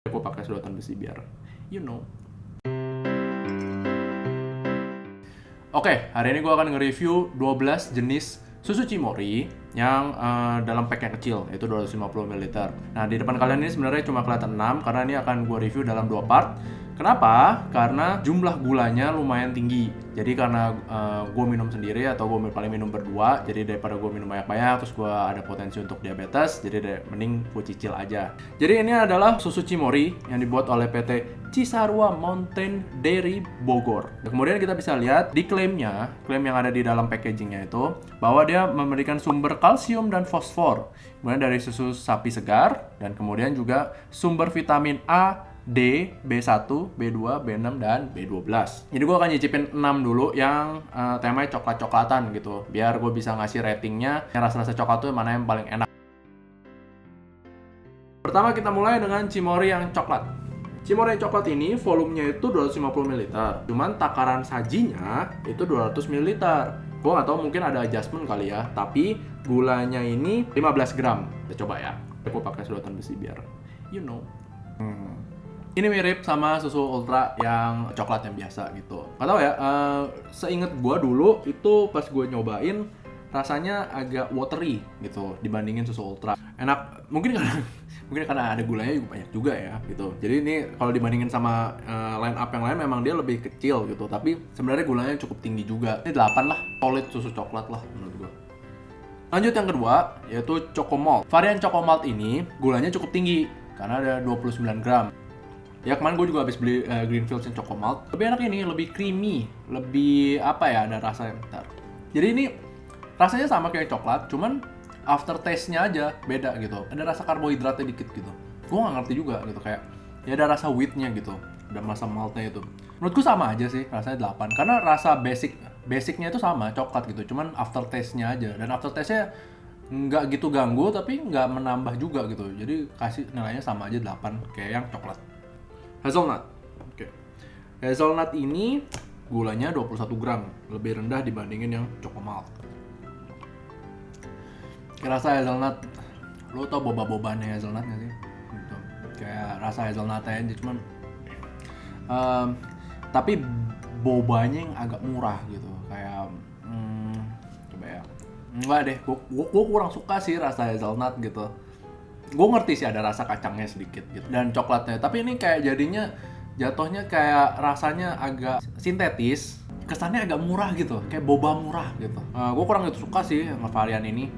Aku pakai sedotan besi biar you know. Oke, hari ini gue akan nge-review 12 jenis susu Cimory yang dalam pack yang kecil, yaitu 250 ml. Nah, di depan kalian ini sebenarnya cuma kelihatan 6 karena ini akan gue review dalam 2 part. Kenapa? Karena jumlah gulanya lumayan tinggi. Jadi karena gue minum sendiri atau gue paling minum berdua, jadi daripada gue minum banyak-banyak terus gue ada potensi untuk diabetes, jadi mending gue cicil aja. Jadi ini adalah susu Cimory yang dibuat oleh PT Cisarua Mountain Dairy Bogor. Kemudian kita bisa lihat di klaim yang ada di dalam packagingnya itu, bahwa dia memberikan sumber kalsium dan fosfor, kemudian dari susu sapi segar, dan kemudian juga sumber vitamin A, D, B1, B2, B6, dan B12. Jadi gue akan nyicipin 6 dulu yang temanya coklat-coklatan gitu, biar gue bisa ngasih ratingnya yang rasa-rasa coklat tuh mana yang paling enak. Pertama kita mulai dengan Cimory yang coklat. Cimory yang coklat ini volumenya itu 250 ml, cuman takaran sajinya itu 200 ml. Gue nggak tahu, mungkin ada adjustment kali ya, tapi gulanya ini 15 gram. Kita coba ya. Aku pakai sedotan besi biar you know. Ini mirip sama susu ultra yang coklat yang biasa gitu. Gak tau ya, seinget gue dulu itu pas gue nyobain rasanya agak watery gitu dibandingin susu ultra. Enak, mungkin karena ada gulanya juga banyak juga ya gitu. Jadi ini kalau dibandingin sama line up yang lain memang dia lebih kecil gitu, tapi sebenarnya gulanya cukup tinggi juga. Ini 8 lah, solid susu coklat lah menurut gue. Lanjut yang kedua, yaitu Chocomalt. Varian Chocomalt ini gulanya cukup tinggi karena ada 29 gram. Ya kemarin gue juga habis beli Greenfields yang Chocomalt. Lebih enak ini, lebih creamy, lebih apa ya, ada rasa yang bentar. Jadi ini rasanya sama kayak coklat, cuman aftertaste-nya aja beda gitu. Ada rasa karbohidratnya dikit gitu. Gue nggak ngerti juga gitu, kayak ya ada rasa wheat-nya gitu, ada rasa maltnya itu. Menurutku sama aja sih, rasanya 8. Karena rasa basicnya itu sama, coklat gitu. Cuman aftertaste-nya aja, dan aftertaste-nya nggak gitu ganggu, tapi nggak menambah juga gitu. Jadi kasih nilainya sama aja 8 kayak yang coklat. Hazelnut. Oke. Hazelnut ini gulanya 21 gram, lebih rendah dibandingin yang Chocomalt. Rasa hazelnut, lo tau boba-bobanya hazelnut nggak sih? Gitu. Kayak rasa hazelnutnya aja, cuman tapi bobanya yang agak murah gitu. Kayak coba ya. Enggak deh, gue kurang suka sih rasa hazelnut gitu. Gue ngerti sih ada rasa kacangnya sedikit gitu dan coklatnya, tapi ini kayak jatuhnya kayak rasanya agak sintetis, kesannya agak murah gitu, kayak boba murah gitu. Gue kurang gitu suka sih sama varian ini.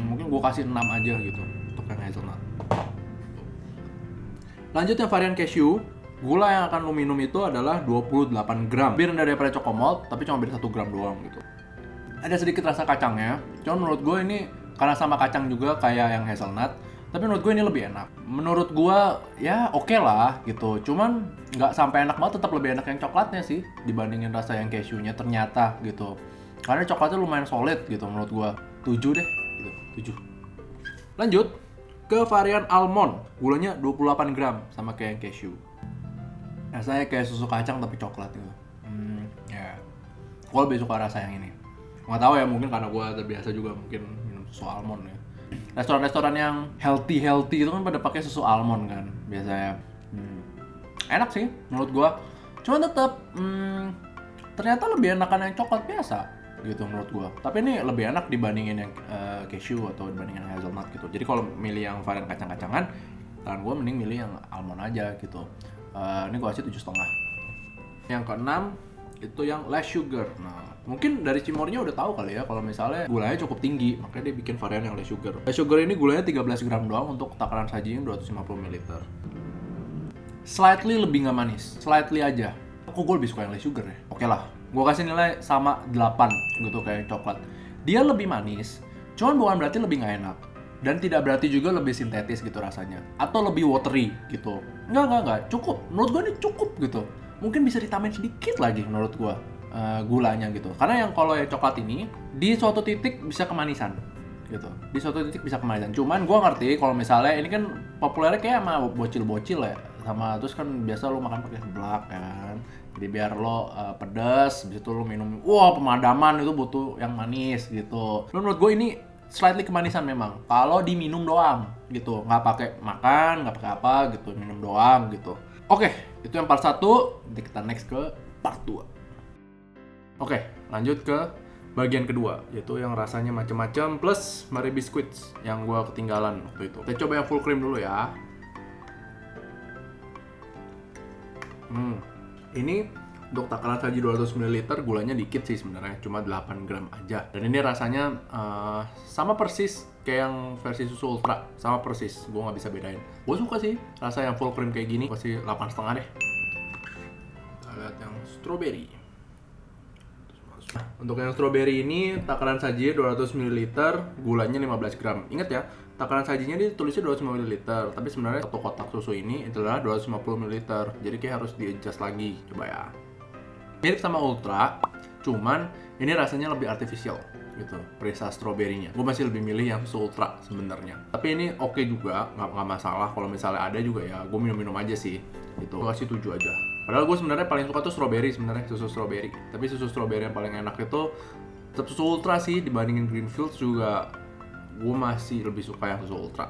Mungkin gue kasih 6 aja gitu untuk yang hazelnut. Lanjut yang varian cashew. Gula yang akan lo minum itu adalah 28 gram, lebih rendah daripada Chocomalt, tapi cuma beda 1 gram doang gitu. Ada sedikit rasa kacangnya, cuman menurut gue ini karena sama kacang juga kayak yang hazelnut, tapi menurut gue ini lebih enak. Menurut gue ya oke lah gitu, cuman nggak sampai enak banget, tetap lebih enak yang coklatnya sih dibandingin rasa yang cashewnya ternyata gitu. Karena coklatnya lumayan solid gitu menurut gue. 7 deh gitu, 7. Lanjut ke varian almond, gulanya 28 gram sama kayak yang cashew. Rasanya kayak susu kacang tapi coklat gitu. Ya, gue lebih suka rasa yang ini. Nggak tahu ya, mungkin karena gue terbiasa juga mungkin minum susu almond ya. Restoran-restoran yang healthy itu kan pada pakai susu almond kan biasanya. Enak sih menurut gue. Cuman tetap ternyata lebih enakan yang coklat biasa gitu menurut gue. Tapi ini lebih enak dibandingin yang cashew atau dibandingin yang hazelnut gitu. Jadi kalau milih yang varian kacang-kacangan, kan gue mending milih yang almond aja gitu. Ini gue kasih 7,5. Yang keenam itu yang less sugar. Nah, mungkin dari Cimory-nya udah tahu kali ya kalau misalnya gulanya cukup tinggi, makanya dia bikin varian yang less sugar. Less sugar ini gulanya 13 gram doang untuk takaran sajinya 250 ml. Slightly lebih nggak manis, slightly aja. Kok gue lebih suka yang less sugar ya? Oke lah, gue kasih nilai sama 8 gitu kayak coklat. Dia lebih manis, cuman bukan berarti lebih nggak enak. Dan tidak berarti juga lebih sintetis gitu rasanya. Atau lebih watery gitu. Enggak. Cukup. Menurut gue ini cukup gitu. Mungkin bisa ditambahin sedikit lagi menurut gue gulanya gitu. Karena yang kalau yang coklat ini di suatu titik bisa kemanisan gitu. Di suatu titik bisa kemanisan. Cuman gue ngerti kalau misalnya ini kan populernya kayak sama bocil-bocil ya. Sama terus kan biasa lo makan pakai seblak kan. Jadi biar lo pedas, habis itu lo minum, wah pemadaman itu butuh yang manis gitu. Menurut gue ini slightly kemanisan memang. Kalau diminum doang gitu, nggak pakai makan, nggak pakai apa gitu, minum doang gitu. Oke, itu yang part 1. Nanti kita next ke part 2. Oke, lanjut ke bagian kedua, yaitu yang rasanya macam-macam plus Marie Biscuits yang gua ketinggalan waktu itu. Kita coba yang full cream dulu ya. Ini untuk takaran saji 200 ml, gulanya dikit sih sebenarnya, cuma 8 gram aja. Dan ini rasanya sama persis kayak yang versi susu ultra, sama persis. Gue nggak bisa bedain. Gue suka sih rasa yang full cream kayak gini, pasti 8,5 deh. Kita lihat yang strawberry. Nah, untuk yang strawberry ini takaran saji 200 ml, gulanya 15 gram. Ingat ya, takaran sajinya ditulisnya 250 ml, tapi sebenarnya satu kotak susu ini adalah 250 ml. Jadi kayak harus di-adjust lagi. Coba ya. Mirip sama ultra, cuman ini rasanya lebih artificial gitu, perisa strawberry-nya. Gue masih lebih milih yang susu ultra sebenarnya. Tapi ini oke juga, nggak masalah. Kalau misalnya ada juga ya, gue minum-minum aja sih. Gitu. Gue kasih 7 aja. Padahal gue sebenarnya paling suka tuh strawberry sebenarnya, susu strawberry. Tapi susu strawberry yang paling enak itu tetap susu ultra sih, dibandingin Greenfields juga. Gue masih lebih suka yang susu ultra.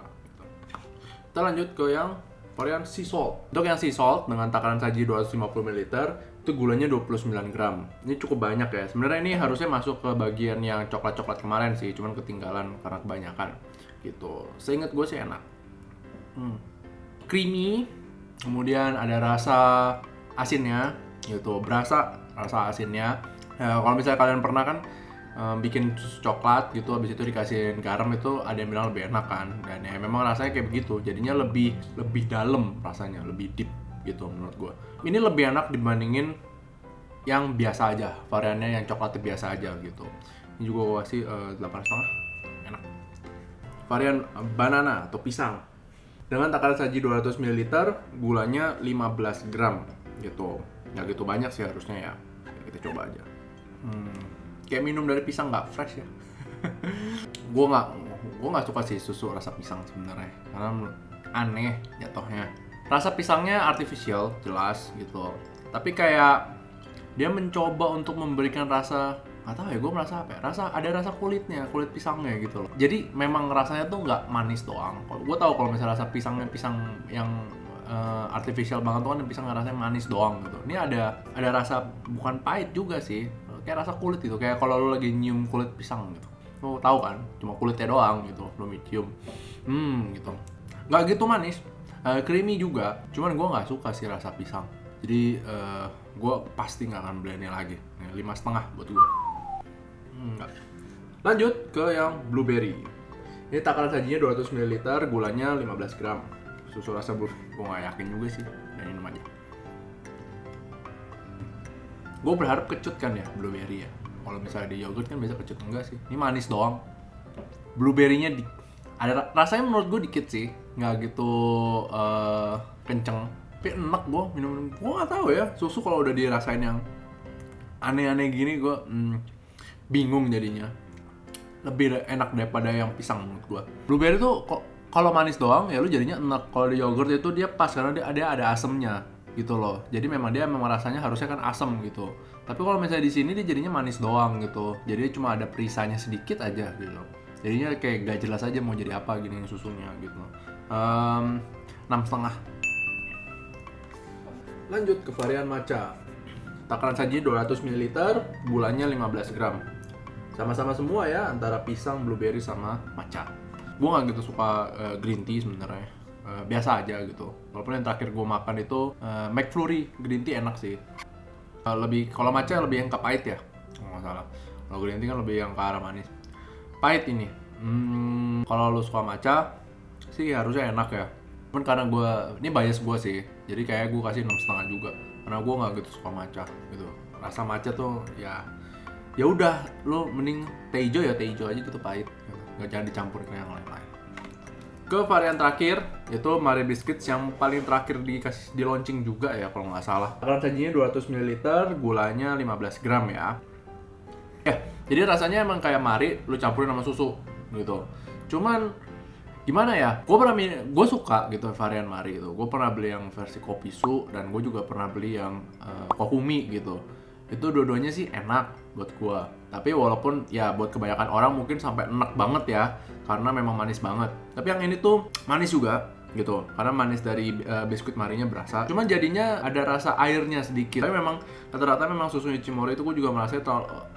Kita lanjut ke yang varian sea salt. Untuk yang sea salt dengan takaran saji 250 ml itu gulanya 29 gram. Ini cukup banyak ya. Sebenarnya ini harusnya masuk ke bagian yang coklat-coklat kemarin sih, cuman ketinggalan karena kebanyakan gitu. Seingat gue sih enak. Creamy, kemudian ada rasa asinnya gitu, berasa rasa asinnya. Ya, kalau misalnya kalian pernah kan bikin susu coklat gitu, habis itu dikasihin garam, itu ada yang bilang lebih enak kan, dan ya memang rasanya kayak begitu, jadinya lebih dalam rasanya, lebih deep gitu menurut gue. Ini lebih enak dibandingin yang biasa aja, variannya yang coklatnya biasa aja gitu. Ini juga gue kasih 8,5, enak. Varian banana atau pisang dengan takaran saji 200 ml, gulanya 15 gram gitu. Nggak gitu banyak sih harusnya ya. Kita coba aja. Kayak minum dari pisang nggak fresh ya. Gue nggak suka sih susu rasa pisang sebenarnya, karena aneh jatuhnya. Rasa pisangnya artificial jelas gitu, tapi kayak dia mencoba untuk memberikan rasa, nggak tahu ya, gue merasa apa ya, ada rasa kulit pisangnya gitu loh. Jadi memang rasanya tuh nggak manis doang. Gue tahu kalau misalnya rasa pisangnya pisang yang artificial banget tuh kan pisang rasanya manis doang gitu. Ini ada rasa, bukan pahit juga sih, kayak rasa kulit gitu, kayak kalau lo lagi nyium kulit pisang gitu. Lo tahu kan, cuma kulitnya doang gitu, lo cium. Gitu. Nggak gitu manis. Creamy juga, cuman gue nggak suka sih rasa pisang. Jadi gue pasti nggak akan beli ini lagi. 5,5 buat gue. Lanjut ke yang blueberry. Ini takaran sajinya 200 ml, gulanya 15 gram. Susu rasa blueberry, gue nggak yakin juga sih. Dan minum aja. Gue berharap kecut kan ya blueberry ya. Kalau misalnya di yogurt kan biasa kecut, enggak sih. Ini manis doang. Blueberry-nya ada rasanya menurut gue dikit sih, nggak gitu kenceng. Tapi enak gue minum. Gue nggak tahu ya, susu kalau udah dirasain yang aneh-aneh gini gue bingung jadinya. Lebih enak daripada yang pisang menurut gue. Blueberry tuh kalau manis doang ya lu jadinya enak. Kalau di yogurt itu dia pas karena dia ada asemnya gitu loh. Jadi memang rasanya harusnya kan asam gitu. Tapi kalau misalnya di sini dia jadinya manis doang gitu. Jadi cuma ada perisanya sedikit aja gitu. Jadinya kayak gak jelas aja mau jadi apa gini susunya gitu. 6,5. Lanjut ke varian matcha. Takaran saji 200 ml, gulanya 15 gram. Sama-sama semua ya, antara pisang, blueberry, sama matcha. Gue gak gitu suka green tea sebenarnya. Biasa aja gitu. Walaupun yang terakhir gue makan itu McFlurry green tea enak sih. Kalau matcha lebih yang ke pahit ya, nggak salah. Kalau green tea kan lebih yang ke arah manis. Pahit ini. Kalau lu suka matcha sih harusnya enak ya. Cuman karena ini bias gue sih, jadi kayak gue kasih 6,5 juga. Karena gue nggak gitu suka matcha gitu. Rasa matcha tuh ya udah, lu mending teh hijau aja gitu, pahit. Nggak, jangan dicampur ke yang lain-lain. Ke varian terakhir, yaitu Marie Biscuits yang paling terakhir di launching juga ya kalau nggak salah. Takaran sajinya 200 ml, gulanya 15 gram ya. Jadi rasanya emang kayak Marie, lu campurin sama susu gitu. Cuman gimana ya? Gue suka gitu varian Marie itu. Gue pernah beli yang versi kopi su, dan gue juga pernah beli yang kokumi gitu. itu dua-duanya sih enak buat gua. Tapi walaupun ya buat kebanyakan orang mungkin sampai enak banget ya, karena memang manis banget. Tapi yang ini tuh manis juga gitu, karena manis dari biskuit Marinya berasa. Cuman jadinya ada rasa airnya sedikit. Tapi memang rata-rata memang susu Cimory itu gue juga merasa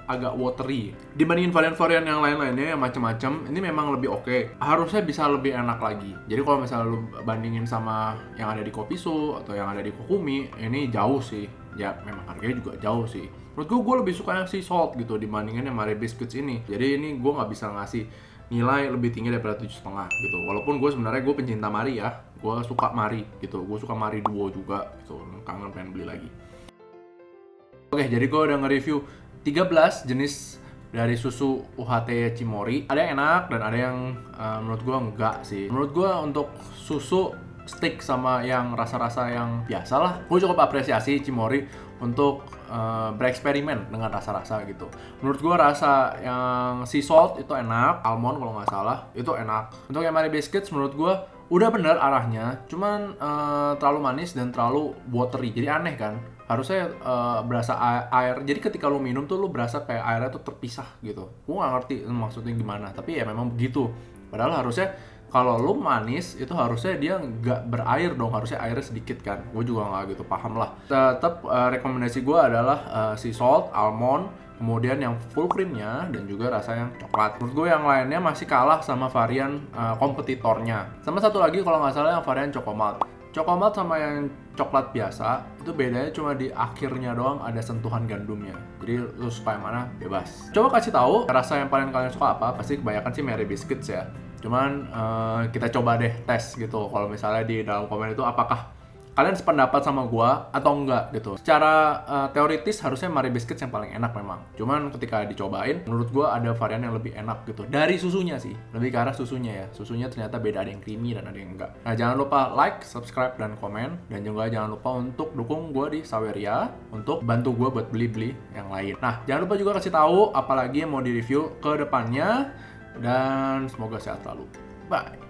agak watery. Dibandingin varian-varian yang lain-lainnya yang macam-macam, ini memang lebih oke. Harusnya bisa lebih enak lagi. Jadi kalau misalnya lu bandingin sama yang ada di Kopisu atau yang ada di Kokumi, ini jauh sih. Ya memang harganya juga jauh sih. Menurut gue lebih suka yang sea salt gitu dibandingin yang Marie Biscuits ini. Jadi ini gue nggak bisa ngasih nilai lebih tinggi daripada 7,5 gitu. Walaupun gue sebenarnya gue pencinta Marie ya, gue suka Marie gitu, gue suka Marie Duo juga gitu, kangen pengen beli lagi. Oke, jadi gue udah nge-review 13 jenis dari susu UHT Cimory. Ada yang enak dan ada yang menurut gue enggak sih. Menurut gue untuk susu stick sama yang rasa-rasa yang biasa lah, gue cukup apresiasi Cimory untuk bereksperimen dengan rasa-rasa gitu. Menurut gue rasa yang sea salt itu enak, almond kalau nggak salah itu enak. Untuk yang Marie Biscuits menurut gue udah bener arahnya, cuman terlalu manis dan terlalu watery, jadi aneh kan. Harusnya berasa air, jadi ketika lu minum tuh lu berasa kayak airnya tuh terpisah gitu. Gue nggak ngerti maksudnya gimana, tapi ya memang begitu. Padahal harusnya kalau lu manis itu harusnya dia nggak berair dong, harusnya airnya sedikit kan. Gue juga nggak gitu paham lah. Tetap rekomendasi gue adalah sea salt, almond, kemudian yang full creamnya dan juga rasa yang coklat. Menurut gue yang lainnya masih kalah sama varian kompetitornya. Sama satu lagi kalau nggak salah yang varian Chocomalt. Chocomalt sama yang coklat biasa itu bedanya cuma di akhirnya doang ada sentuhan gandumnya. Jadi lu suka yang mana bebas. Coba kasih tahu rasa yang paling kalian suka apa. Pasti kebanyakan sih Marie Biscuits ya. Cuman kita coba deh tes gitu. Kalau misalnya di dalam komen itu apakah kalian sependapat sama gua atau enggak gitu. Secara teoritis harusnya Marie Biscuits yang paling enak memang. Cuman ketika dicobain, menurut gua ada varian yang lebih enak gitu. Dari susunya sih, lebih ke arah susunya ya. Susunya ternyata beda, ada yang creamy dan ada yang enggak. Nah jangan lupa like, subscribe, dan komen. Dan juga jangan lupa untuk dukung gua di Saweria untuk bantu gua buat beli-beli yang lain. Nah jangan lupa juga kasih tahu apalagi yang mau di review ke depannya. Dan semoga sehat selalu. Bye.